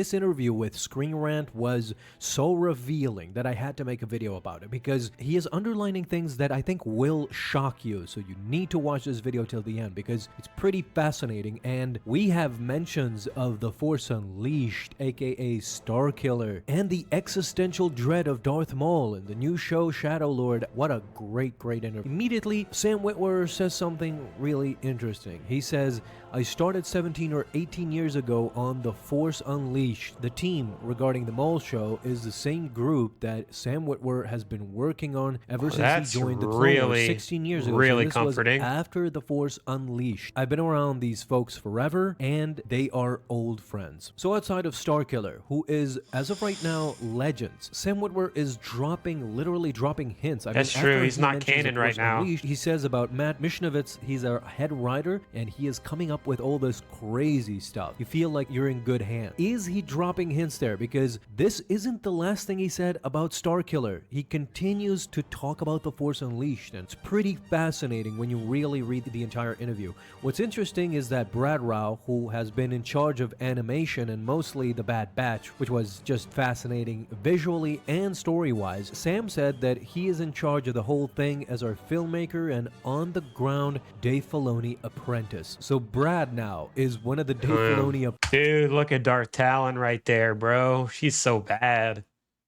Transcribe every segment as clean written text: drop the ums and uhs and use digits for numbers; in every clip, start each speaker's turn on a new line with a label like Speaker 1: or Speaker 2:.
Speaker 1: This interview with Screen Rant was so revealing that I had to make a video about it because he is underlining things that I think will shock you. So you need to watch this video till the end because it's pretty fascinating. And we have mentions of the Force Unleashed, aka Starkiller, and the existential dread of Darth Maul in the new show Shadow Lord. What a great interview. Immediately, Sam Witwer says something really interesting. He says, I started 17 or 18 years ago on the Force Unleashed. The team regarding the Maul show is the same group that Sam Witwer has been working on ever since he joined the Clone Wars 16 years ago.
Speaker 2: Really
Speaker 1: so this
Speaker 2: comforting.
Speaker 1: was after the Force Unleashed. I've been around these folks forever, and they are old friends. So outside of Starkiller, who is, as of right now, Legends, Sam Witwer is literally dropping hints.
Speaker 2: That's true. He's not canon right now.
Speaker 1: Unleashed, he says about Matt Mishnowitz, he's a head writer, and he is coming up with all this crazy stuff. You feel like you're in good hands. Is he dropping hints there? Because this isn't the last thing he said about Starkiller. He continues to talk about the Force Unleashed, and it's pretty fascinating when you really read the entire interview. What's interesting is that Brad Rao, who has been in charge of animation and mostly the Bad Batch, which was just fascinating visually and story-wise, Sam said that he is in charge of the whole thing as our filmmaker and on-the-ground Dave Filoni apprentice. So Brad now is one of the Dave Filoni
Speaker 2: Dude, look at Darth Talon right there, bro. She's so bad.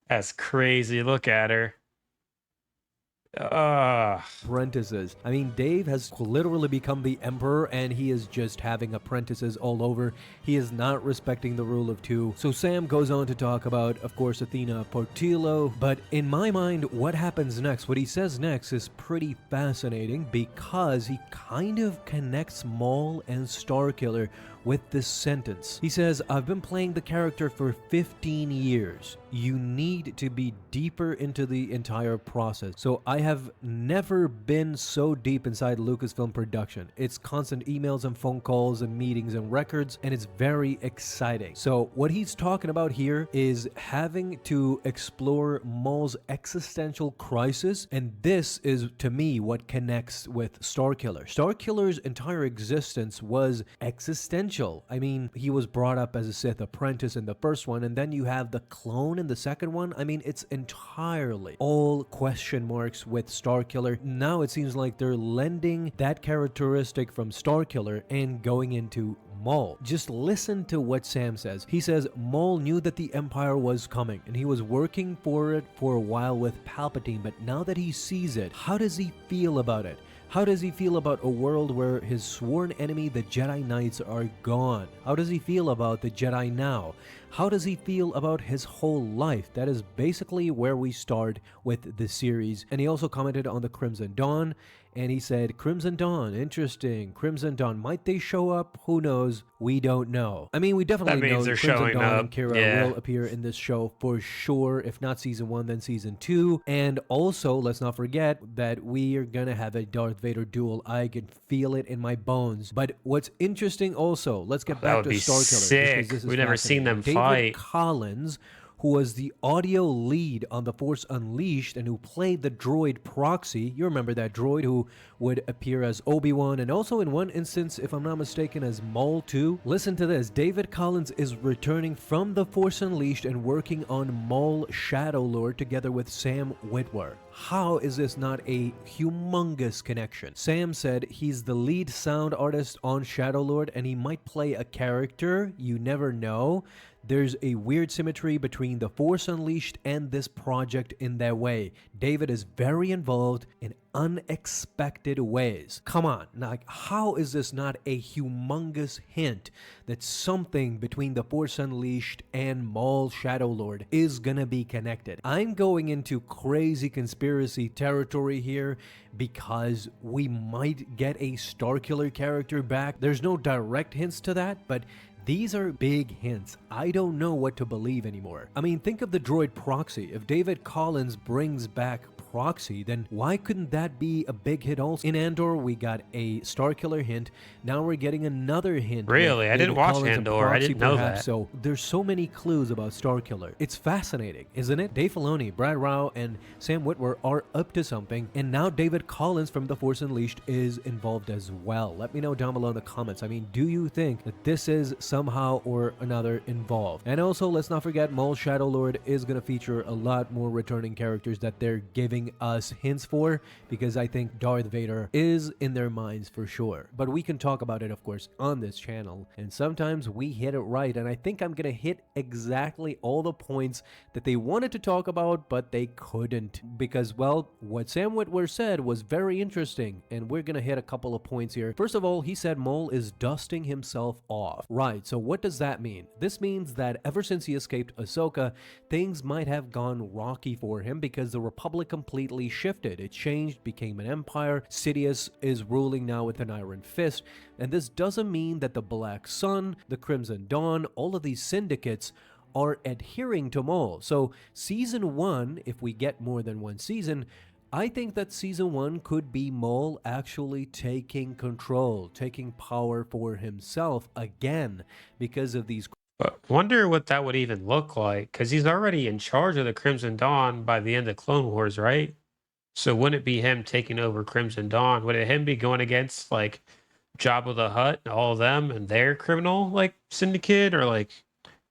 Speaker 2: That's crazy. Look at her.
Speaker 1: apprentices. I mean, Dave has literally become the emperor, and he is just having apprentices all over. He is not respecting the rule of two. So Sam goes on to talk about, of course, Athena Portillo, but in my mind, what happens next, what he says next is pretty fascinating because he kind of connects Maul and Starkiller with this sentence. He says, I've been playing the character for 15 years. You need to be deeper into the entire process. So I have never been so deep inside Lucasfilm production. It's constant emails and phone calls and meetings and records, and it's very exciting. So what he's talking about here is having to explore Maul's existential crisis, and this is, to me, what connects with Starkiller. Starkiller's entire existence was existential. I mean, he was brought up as a Sith apprentice in the first one, and then you have the clone in the second one. I mean, it's entirely all question marks with Starkiller. Now it seems like they're lending that characteristic from Starkiller and going into Maul. Just listen to what Sam says. He says, Maul knew that the Empire was coming, and he was working for it for a while with Palpatine, but now that he sees it, how does he feel about it? How does he feel about a world where his sworn enemy, the Jedi Knights, are gone? How does he feel about the Jedi now? How does he feel about his whole life? That is basically where we start with the series. And he also commented on the Crimson Dawn, and he said, Crimson Dawn, interesting. Crimson Dawn, might they show up? Who knows? We don't know. I mean, we definitely know that Crimson Dawn and Kira will appear in this show for sure. If not season 1, then season 2. And also, let's not forget that we are gonna have a Darth Vader duel. I can feel it in my bones. But what's interesting also, let's get back to Starkiller.
Speaker 2: We've never seen them fight.
Speaker 1: David Collins, who was the audio lead on The Force Unleashed and who played the droid Proxy. You remember that droid who would appear as Obi-Wan and also in one instance, if I'm not mistaken, as Maul too. Listen to this. David Collins is returning from The Force Unleashed and working on Maul Shadow Lord together with Sam Witwer. How is this not a humongous connection? Sam said he's the lead sound artist on Shadow Lord and he might play a character. You never know. There's a weird symmetry between The Force Unleashed and this project in that way. David is very involved in unexpected ways. Come on, like, how is this not a humongous hint that something between The Force Unleashed and Maul Shadow Lord is gonna be connected? I'm going into crazy conspiracy territory here because we might get a Starkiller character back. There's no direct hints to that, but these are big hints. I don't know what to believe anymore. I mean, think of the droid Proxy. If David Collins brings back proxy, then why couldn't that be a big hit also? In Andor, we got a Starkiller hint. Now we're getting another hint.
Speaker 2: Really? I didn't watch Andor. I didn't know that.
Speaker 1: So there's so many clues about Starkiller. It's fascinating, isn't it? Dave Filoni, Brad Rao, and Sam Witwer are up to something, and now David Collins from The Force Unleashed is involved as well. Let me know down below in the comments. I mean, do you think that this is somehow or another involved? And also, let's not forget Maul Shadow Lord is going to feature a lot more returning characters that they're giving us hints for, because I think Darth Vader is in their minds for sure. But we can talk about it, of course, on this channel, and sometimes we hit it right, and I think I'm going to hit exactly all the points that they wanted to talk about, but they couldn't, because, well, what Sam Witwer said was very interesting, and we're going to hit a couple of points here. First of all, he said Maul is dusting himself off. Right, so what does that mean? This means that ever since he escaped Ahsoka, things might have gone rocky for him because the Republic completely shifted. It changed, became an empire. Sidious is ruling now with an iron fist, and this doesn't mean that the Black Sun, the Crimson Dawn, all of these syndicates are adhering to Maul. So season 1, if we get more than one season, I think that season 1 could be Maul actually taking control, taking power for himself again because of these.
Speaker 2: But wonder what that would even look like, because he's already in charge of the Crimson Dawn by the end of Clone Wars, right? So wouldn't it be him taking over Crimson Dawn? Would it him be going against like Jabba the Hutt and all of them and their criminal like syndicate, or like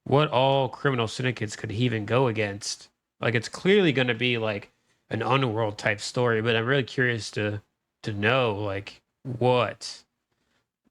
Speaker 2: what all criminal syndicates could he even go against? Like it's clearly going to be like an underworld type story, but I'm really curious to know like what.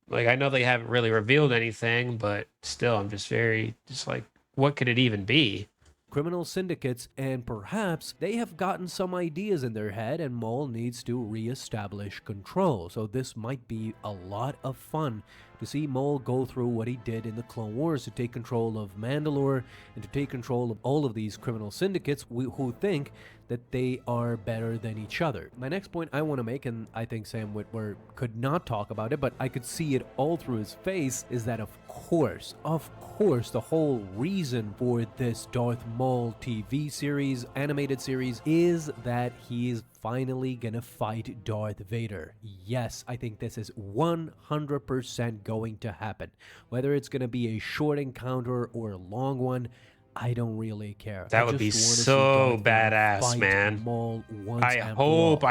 Speaker 2: Like I know they haven't really revealed anything, but still I'm just like what could it even be?
Speaker 1: Criminal syndicates, and perhaps they have gotten some ideas in their head and Maul needs to re-establish control. So this might be a lot of fun to see Maul go through what he did in the Clone Wars to take control of Mandalore and to take control of all of these criminal syndicates who think that they are better than each other. My next point I want to make, and I think Sam Witwer could not talk about it, but I could see it all through his face, is that of course, the whole reason for this Darth Maul TV series, animated series, is that he is finally gonna fight Darth Vader. Yes, I think this is 100% going to happen. Whether it's gonna be a short encounter or a long one, I don't really care.
Speaker 2: That would be so badass, man. I hope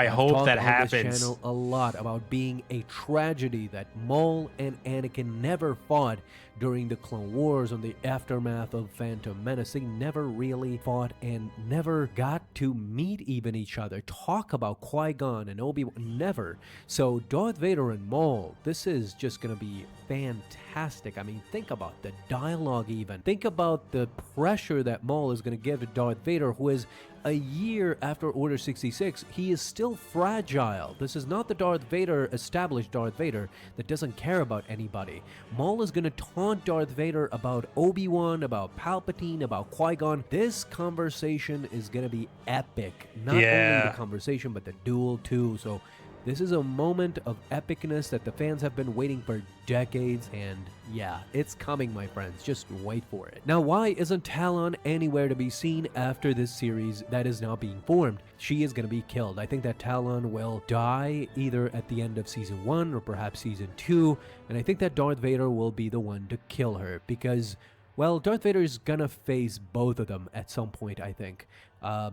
Speaker 2: that happens.
Speaker 1: I've talked on this channel a lot about being a tragedy that Maul and Anakin never fought during the Clone Wars, on the aftermath of Phantom Menace. They never really fought and never got to meet even each other, talk about Qui-Gon and Obi-Wan, never. So Darth Vader and Maul, this is just gonna be fantastic. I mean, think about the dialogue even. Think about the pressure that Maul is gonna give to Darth Vader, who is a year after Order 66, he is still fragile. This is not the Darth Vader, established Darth Vader, that doesn't care about anybody. Maul is going to taunt Darth Vader about Obi-Wan, about Palpatine, about Qui-Gon. This conversation is going to be epic. Not only the conversation, but the duel too. So this is a moment of epicness that the fans have been waiting for decades, and yeah, it's coming, my friends. Just wait for it. Now, why isn't Talon anywhere to be seen after this series that is now being formed? She is going to be killed. I think that Talon will die either at the end of Season 1 or perhaps Season 2, and I think that Darth Vader will be the one to kill her because, well, Darth Vader is gonna face both of them at some point, I think.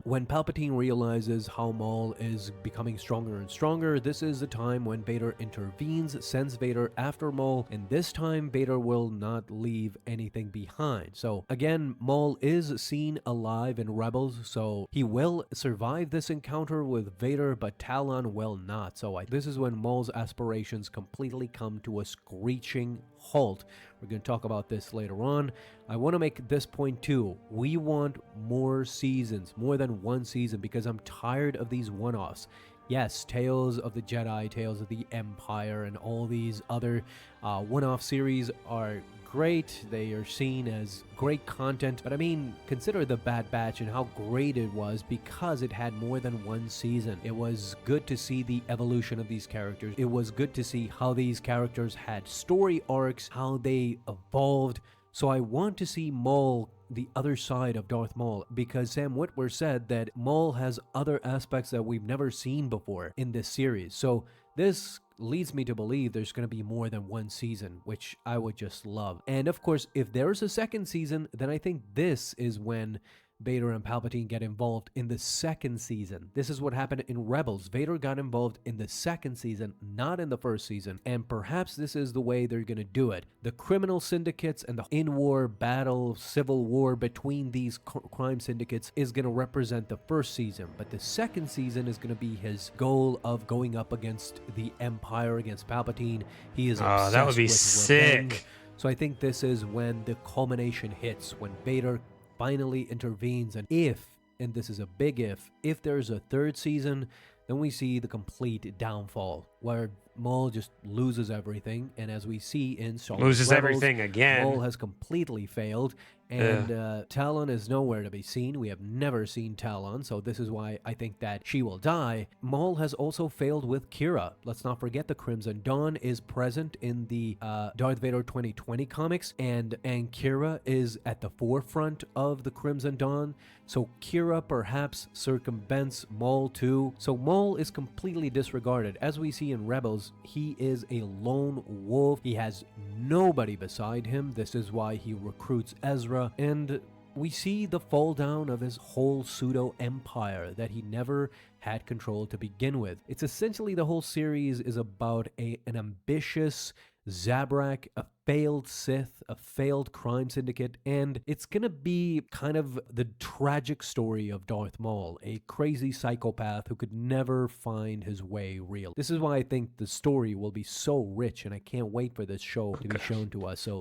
Speaker 1: When Palpatine realizes how Maul is becoming stronger and stronger, this is the time when Vader intervenes, sends Vader after Maul, and this time Vader will not leave anything behind. So again, Maul is seen alive in Rebels, so he will survive this encounter with Vader, but Talon will not. So this is when Maul's aspirations completely come to a screeching halt. We're going to talk about this later on. I want to make this point too. We want more seasons, more than one season, because I'm tired of these one-offs. Yes, Tales of the Jedi, Tales of the Empire, and all these other one-off series are great. They are seen as great content, but I mean, consider the Bad Batch and how great it was because it had more than one season. It was good to see the evolution of these characters. It was good to see how these characters had story arcs, how they evolved. So I want to see Maul the other side of Darth Maul, because Sam Witwer said that Maul has other aspects that we've never seen before in this series. So this leads me to believe there's going to be more than one season, which I would just love. And of course, if there's a second season, then I think this is when Vader and Palpatine get involved in the second season. This is what happened in Rebels. Vader got involved in the second season, not in the first season, and perhaps this is the way they're gonna do it. The criminal syndicates and the in-war battle, civil war between these crime syndicates is gonna represent the first season, but the second season is gonna be his goal of going up against the Empire, against Palpatine. He is obsessed
Speaker 2: that would be
Speaker 1: with
Speaker 2: sick.
Speaker 1: revenge. So I think this is when the culmination hits, when Vader finally intervenes. And and this is a big if there's a third season, then we see the complete downfall, where Maul just loses everything. And as we see in Star Wars
Speaker 2: Loses
Speaker 1: Rebels,
Speaker 2: everything again.
Speaker 1: Maul has completely failed. And Talon is nowhere to be seen. We have never seen Talon, so this is why I think that she will die. Maul has also failed with Kira. Let's not forget the Crimson Dawn is present in the Darth Vader 2020 comics, and Kira is at the forefront of the Crimson Dawn. So Kira perhaps circumvents Maul too. So Maul is completely disregarded. As we see in Rebels, he is a lone wolf. He has nobody beside him. This is why he recruits Ezra. And we see the fall down of his whole pseudo-empire that he never had control to begin with. It's essentially the whole series is about an ambitious Zabrak, a failed Sith, a failed crime syndicate, and it's gonna be kind of the tragic story of Darth Maul, a crazy psychopath who could never find his way real. This is why I think the story will be so rich, and I can't wait for this show to be shown to us. So